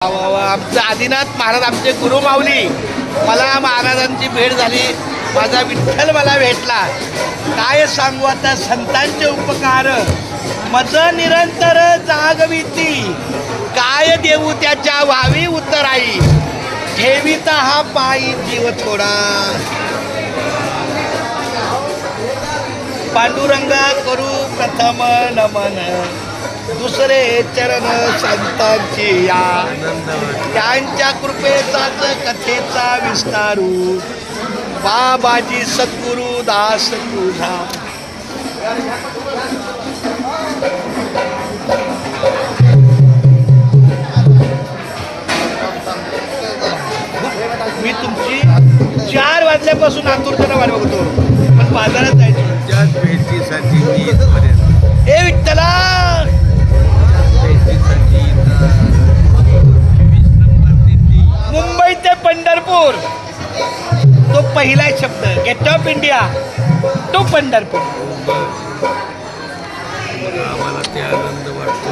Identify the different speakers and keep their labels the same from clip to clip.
Speaker 1: आमचं आदिनाथ महाराज आमचे गुरु माऊली. मला महाराजांची भेट झाली. माझा विठ्ठल मला भेटला. काय सांगू आता संतांचे उपकार मज निरंतर जागविती. काय देऊ त्याच्या व्हावी उतराई. ठेविता हा पायी जीव थोडा. पांडुरंगा करू प्रथम नमन. दुसरे चरण संतांची या. त्यांच्या कृपेचाच कथेचा विस्तारू. बाबाजी सद्गुरु दास तुझा. मी तुमची 4 वाजल्यापासून आतुरतेने वाट बघतो, पण बाजारात जायचं
Speaker 2: भेटीसाठी
Speaker 1: ए विठ्ठला. मुंबई ते पंढरपूर तो पहिला शब्द. गेट ऑफ इंडिया तो पंढरपूर.
Speaker 2: आम्हाला ते आनंद वाटतो.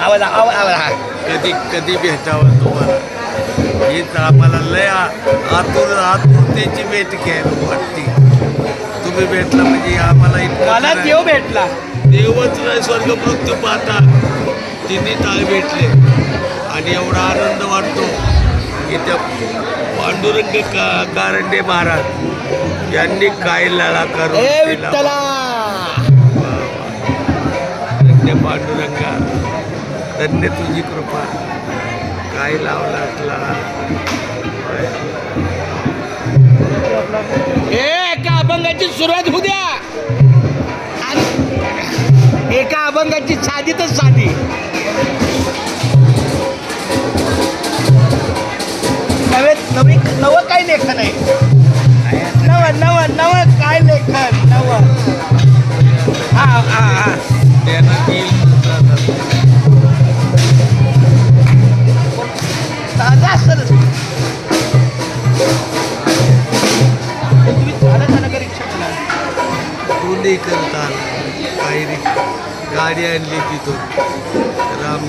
Speaker 1: आवाज आवाज
Speaker 2: कधी कधी भेटावं तुम्हाला. हीच आम्हाला लय आतुरतेची भेट घ्यायला वाटते. तुम्ही भेटला म्हणजे आम्हाला
Speaker 1: मला देव भेटला.
Speaker 2: देवच नाही स्वर्ग मृत्यू पाहता तिन्ही ताळ भेटले आणि एवढा आनंद वाटतो की त्या पांडुरंग कारंडे महाराज यांनी काय लढा करून धन्य पांडुरंगा, धन्य तुझी कृपा. काय लावला लढा.
Speaker 1: एका अभंगाची सुरुवात होऊ द्या. एका अभंगाची साधीतच साधी. नवं काय लेखन आहे. नव काय लेखन नव. हा दादा सर तुम्ही
Speaker 2: दोन्ही करता काही गाडी आणली तिथून राम